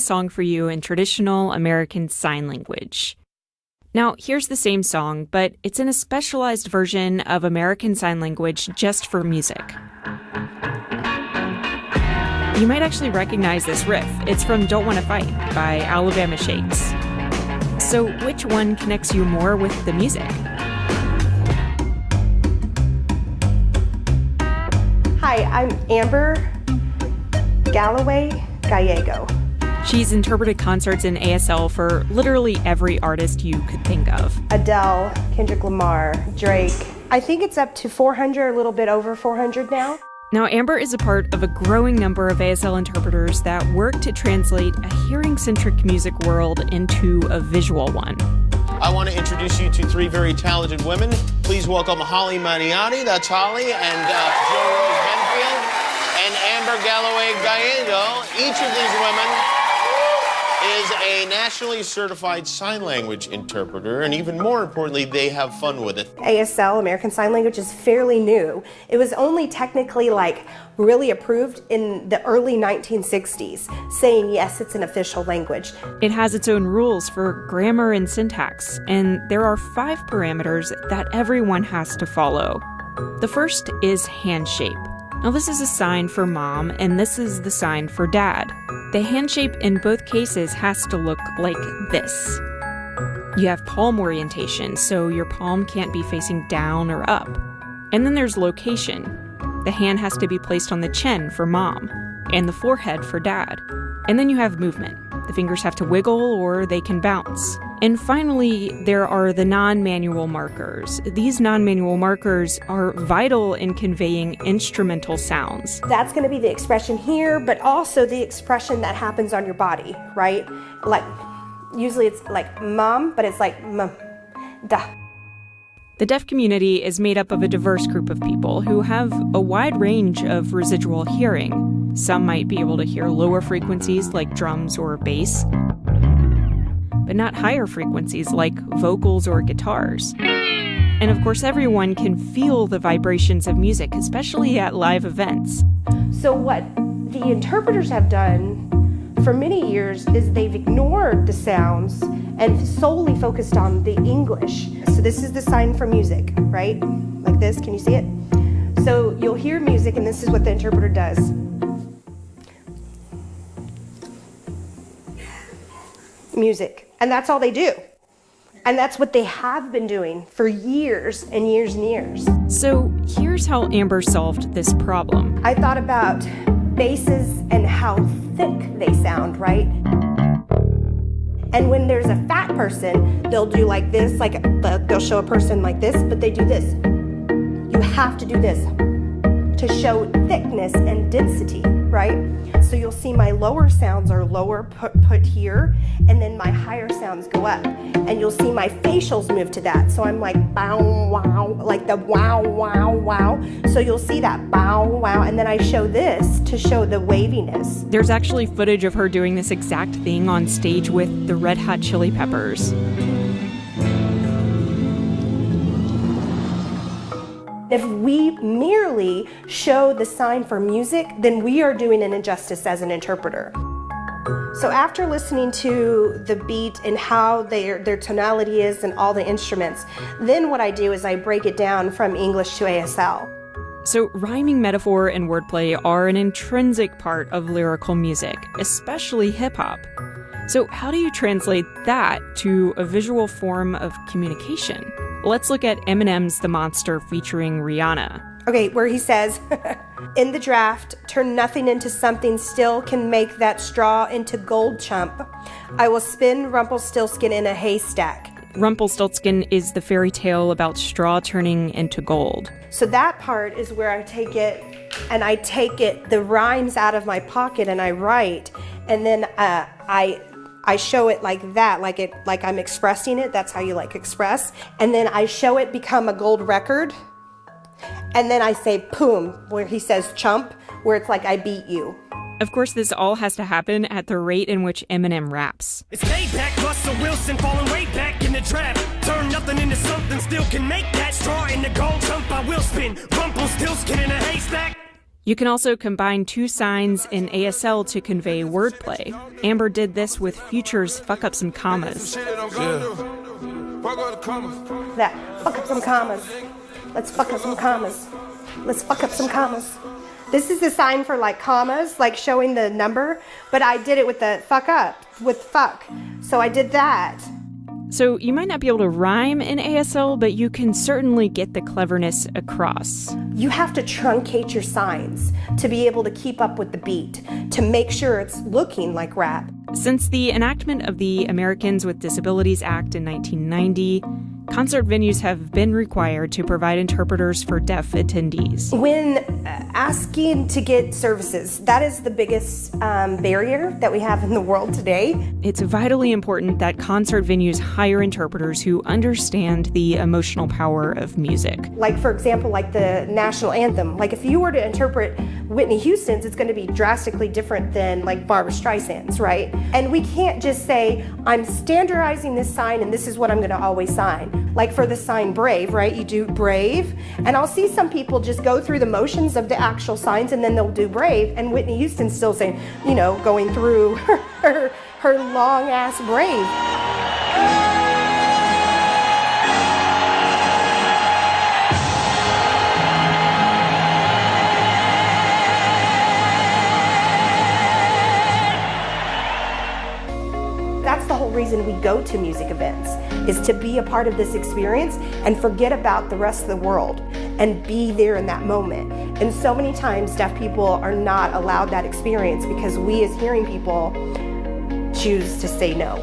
song for you in traditional American Sign Language. Now, here's the same song, but it's in a specialized version of American Sign Language just for music. You might actually recognize this riff. It's from Don't Wanna Fight by Alabama Shakes. So which one connects you more with the music? Hi, I'm Amber Galloway Gallego. She's interpreted concerts in ASL for literally every artist you could think of. Adele, Kendrick Lamar, Drake. I think it's up to 400, a little bit over 400 now. Now, Amber is a part of a growing number of ASL interpreters that work to translate a hearing-centric music world into a visual one. I want to introduce you to three very talented women. Please welcome Holly Maniati, that's Holly, and Joe Rose Benfield, and Amber Galloway Gallego. Each of these women is a nationally certified sign language interpreter, and even more importantly, they have fun with it. ASL, American Sign Language, is fairly new. It was only technically really approved in the early 1960s, saying yes, it's an official language. It has its own rules for grammar and syntax, and there are 5 parameters that everyone has to follow. The first is hand shape. Now, this is a sign for mom, and this is the sign for dad. The hand shape in both cases has to look like this. You have palm orientation, so your palm can't be facing down or up. And then there's location. The hand has to be placed on the chin for mom, and the forehead for dad. And then you have movement. The fingers have to wiggle or they can bounce. And finally, there are the non-manual markers. These non-manual markers are vital in conveying instrumental sounds. That's going to be the expression here, but also the expression that happens on your body, right? Like, usually it's like mom, but it's like da. The deaf community is made up of a diverse group of people who have a wide range of residual hearing. Some might be able to hear lower frequencies like drums or bass, but not higher frequencies like vocals or guitars. And of course, everyone can feel the vibrations of music, especially at live events. So what the interpreters have done for many years is they've ignored the sounds and solely focused on the English. So this is the sign for music, right? Like this, can you see it? So you'll hear music, and this is what the interpreter does. Music. And that's all they do. And that's what they have been doing for years and years and years. So here's how Amber solved this problem. I thought about basses and how thick they sound, right? And when there's a fat person, they'll do like this, like they'll show a person like this, but they do this. You have to do this to show thickness and density, right? So you'll see my lower sounds are lower put here, and then my higher sounds go up. And you'll see my facials move to that. So I'm like bow, wow, like the wow, wow, wow. So you'll see that bow, wow, and then I show this to show the waviness. There's actually footage of her doing this exact thing on stage with the Red Hot Chili Peppers. If we merely show the sign for music, then we are doing an injustice as an interpreter. So after listening to the beat and how their tonality is and all the instruments, then what I do is I break it down from English to ASL. So rhyming metaphor and wordplay are an intrinsic part of lyrical music, especially hip-hop. So how do you translate that to a visual form of communication? Let's look at Eminem's The Monster featuring Rihanna. Okay, where he says, in the draft, turn nothing into something, still can make that straw into gold chump. I will spin Rumpelstiltskin in a haystack. Rumpelstiltskin is the fairy tale about straw turning into gold. So that part is where I take it, and I take the rhymes out of my pocket and I write, and then I show it like that, like I'm expressing it. That's how you express. And then I show it become a gold record. And then I say poom, where he says chump, where it's like I beat you. Of course, this all has to happen at the rate in which Eminem raps. It's payback, Russell Wilson falling way back in the draft. Turn nothing into something, still can make that straw in the gold chump. I will spin Rumpelstiltskin in a haystack. You can also combine two signs in ASL to convey wordplay. Amber did this with Future's Fuck Up Some Commas. That, fuck up some commas. Let's fuck up some commas. Let's fuck up some commas. This is the sign for like commas, like showing the number, but I did it with the fuck up, with fuck. So I did that. So you might not be able to rhyme in ASL, but you can certainly get the cleverness across. You have to truncate your signs to be able to keep up with the beat, to make sure it's looking like rap. Since the enactment of the Americans with Disabilities Act in 1990, concert venues have been required to provide interpreters for deaf attendees. When asking to get services, that is the biggest barrier that we have in the world today. It's vitally important that concert venues hire interpreters who understand the emotional power of music. Like, for example, like the national anthem. Like, if you were to interpret Whitney Houston's, it's going to be drastically different than like Barbra Streisand's, right? And we can't just say, I'm standardizing this sign and this is what I'm going to always sign. Like for the sign brave, right? You do brave. And I'll see some people just go through the motions of the actual signs and then they'll do brave. And Whitney Houston's still saying, you know, going through her long ass brave. That's the whole reason we go to music events, is to be a part of this experience and forget about the rest of the world and be there in that moment. And so many times deaf people are not allowed that experience because we as hearing people choose to say no.